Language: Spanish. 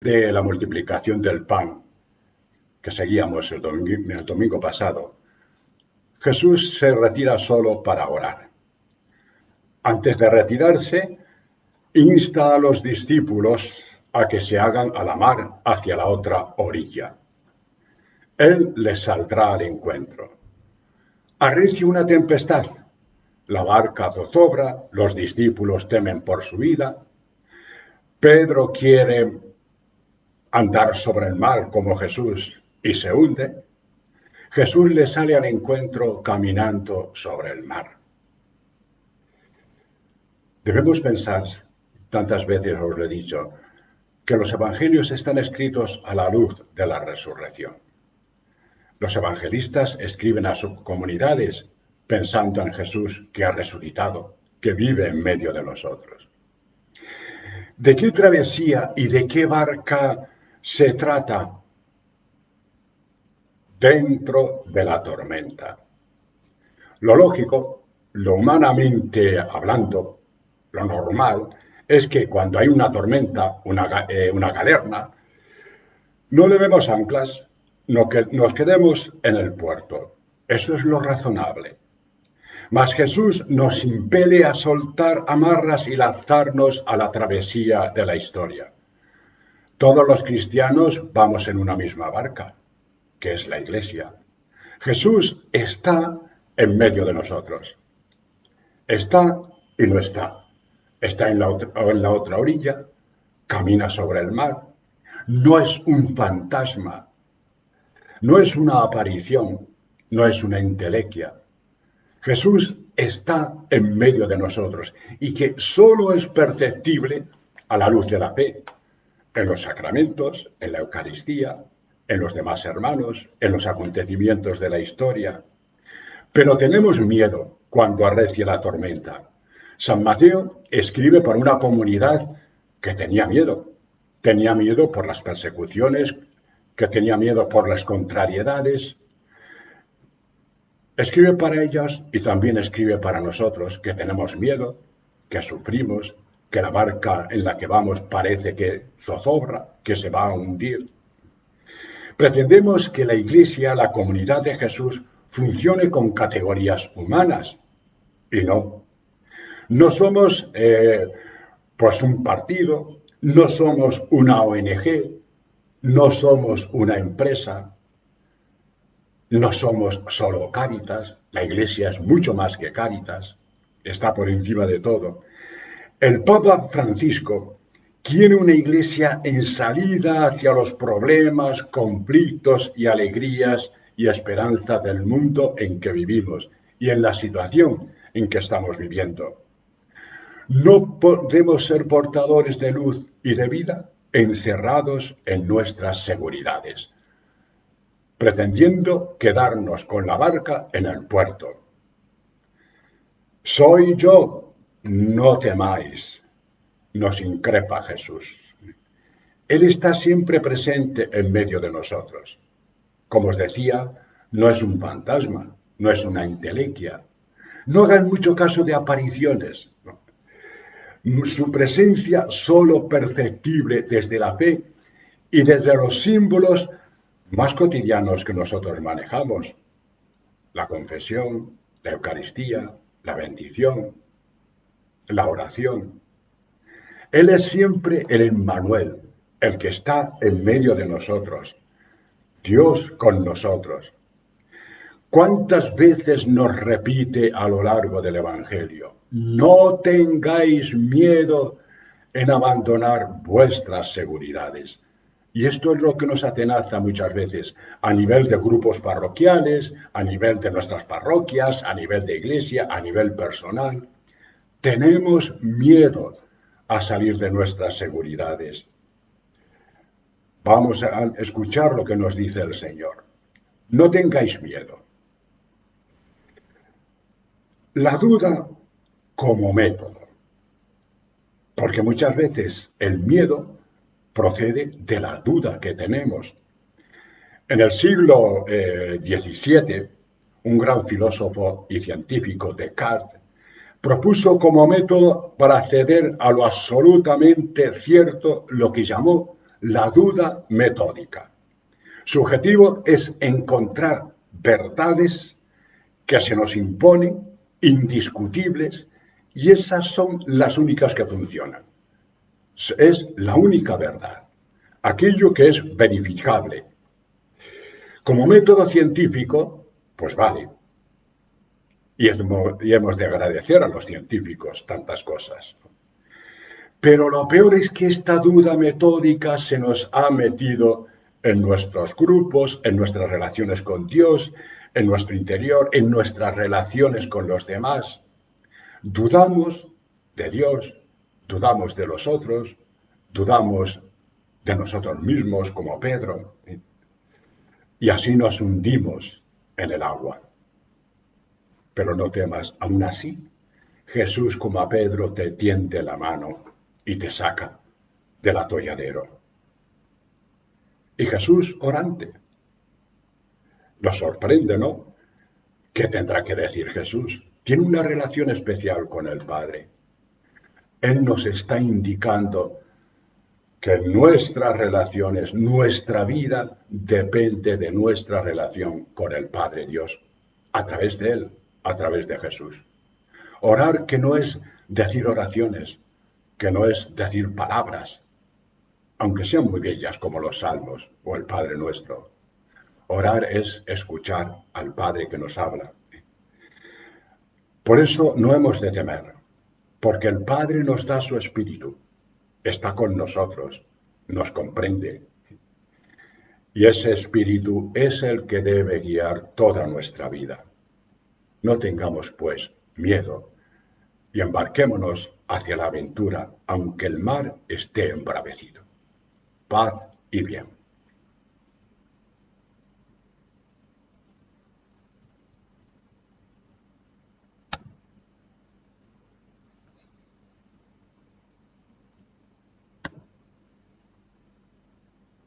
de la multiplicación del pan que seguíamos el domingo pasado, Jesús se retira solo para orar. Antes de retirarse, insta a los discípulos a que se hagan a la mar hacia la otra orilla. Él les saldrá al encuentro. Arrecia una tempestad. La barca zozobra, los discípulos temen por su vida. Pedro quiere andar sobre el mar como Jesús y se hunde. Jesús le sale al encuentro caminando sobre el mar. Debemos pensar, tantas veces os lo he dicho, que los evangelios están escritos a la luz de la resurrección. Los evangelistas escriben a sus comunidades pensando en Jesús que ha resucitado, que vive en medio de nosotros. ¿De qué travesía y de qué barca se trata? Dentro de la tormenta. Lo lógico, lo humanamente hablando, lo normal, es que cuando hay una tormenta, una galerna, no levemos anclas, nos quedemos en el puerto. Eso es lo razonable. Mas Jesús nos impele a soltar amarras y lanzarnos a la travesía de la historia. Todos los cristianos vamos en una misma barca, que es la Iglesia. Jesús está en medio de nosotros. Está y no está. Está en la otra orilla, camina sobre el mar. No es un fantasma, no es una aparición, no es una entelequia. Jesús está en medio de nosotros y que solo es perceptible a la luz de la fe, en los sacramentos, en la Eucaristía, en los demás hermanos, en los acontecimientos de la historia. Pero tenemos miedo cuando arrecia la tormenta. San Mateo escribe para una comunidad que tenía miedo. Tenía miedo por las persecuciones, que tenía miedo por las contrariedades. Escribe para ellos y también escribe para nosotros que tenemos miedo, que sufrimos, que la barca en la que vamos parece que zozobra, que se va a hundir. Pretendemos que la Iglesia, la comunidad de Jesús, funcione con categorías humanas y no. No somos pues un partido, no somos una ONG, no somos una empresa, no somos solo Cáritas, la Iglesia es mucho más que Cáritas, está por encima de todo. El Papa Francisco quiere una Iglesia en salida hacia los problemas, conflictos y alegrías y esperanza del mundo en que vivimos y en la situación en que estamos viviendo. No podemos ser portadores de luz y de vida encerrados en nuestras seguridades, pretendiendo quedarnos con la barca en el puerto. Soy yo, no temáis, nos increpa Jesús. Él está siempre presente en medio de nosotros. Como os decía, no es un fantasma, no es una entelequia. No hagan mucho caso de apariciones. Su presencia solo perceptible desde la fe y desde los símbolos más cotidianos que nosotros manejamos. La confesión, la Eucaristía, la bendición, la oración. Él es siempre el Emmanuel, el que está en medio de nosotros, Dios con nosotros. ¿Cuántas veces nos repite a lo largo del Evangelio? No tengáis miedo en abandonar vuestras seguridades. Y esto es lo que nos atenaza muchas veces a nivel de grupos parroquiales, a nivel de nuestras parroquias, a nivel de iglesia, a nivel personal. Tenemos miedo a salir de nuestras seguridades. Vamos a escuchar lo que nos dice el Señor. No tengáis miedo. La duda como método, porque muchas veces el miedo procede de la duda que tenemos. En el siglo XVII, un gran filósofo y científico, Descartes, propuso como método para acceder a lo absolutamente cierto lo que llamó la duda metódica. Su objetivo es encontrar verdades que se nos imponen, indiscutibles, y esas son las únicas que funcionan. Es la única verdad, aquello que es verificable. Como método científico, pues vale. Y hemos de agradecer a los científicos tantas cosas. Pero lo peor es que esta duda metódica se nos ha metido en nuestros grupos, en nuestras relaciones con Dios, en nuestro interior, en nuestras relaciones con los demás. Dudamos de Dios, dudamos de los otros, dudamos de nosotros mismos como Pedro, y así nos hundimos en el agua. Pero no temas, aún así, Jesús como a Pedro te tiende la mano y te saca del atolladero. Y Jesús orante. Nos sorprende, ¿no? ¿Qué tendrá que decir Jesús? Tiene una relación especial con el Padre. Él nos está indicando que nuestras relaciones, nuestra vida, depende de nuestra relación con el Padre Dios, a través de Él, a través de Jesús. Orar que no es decir oraciones, que no es decir palabras, aunque sean muy bellas como los salmos o el Padre Nuestro. Orar es escuchar al Padre que nos habla. Por eso no hemos de temer, porque el Padre nos da su Espíritu, está con nosotros, nos comprende. Y ese Espíritu es el que debe guiar toda nuestra vida. No tengamos, pues, miedo y embarquémonos hacia la aventura, aunque el mar esté embravecido. Paz y bien.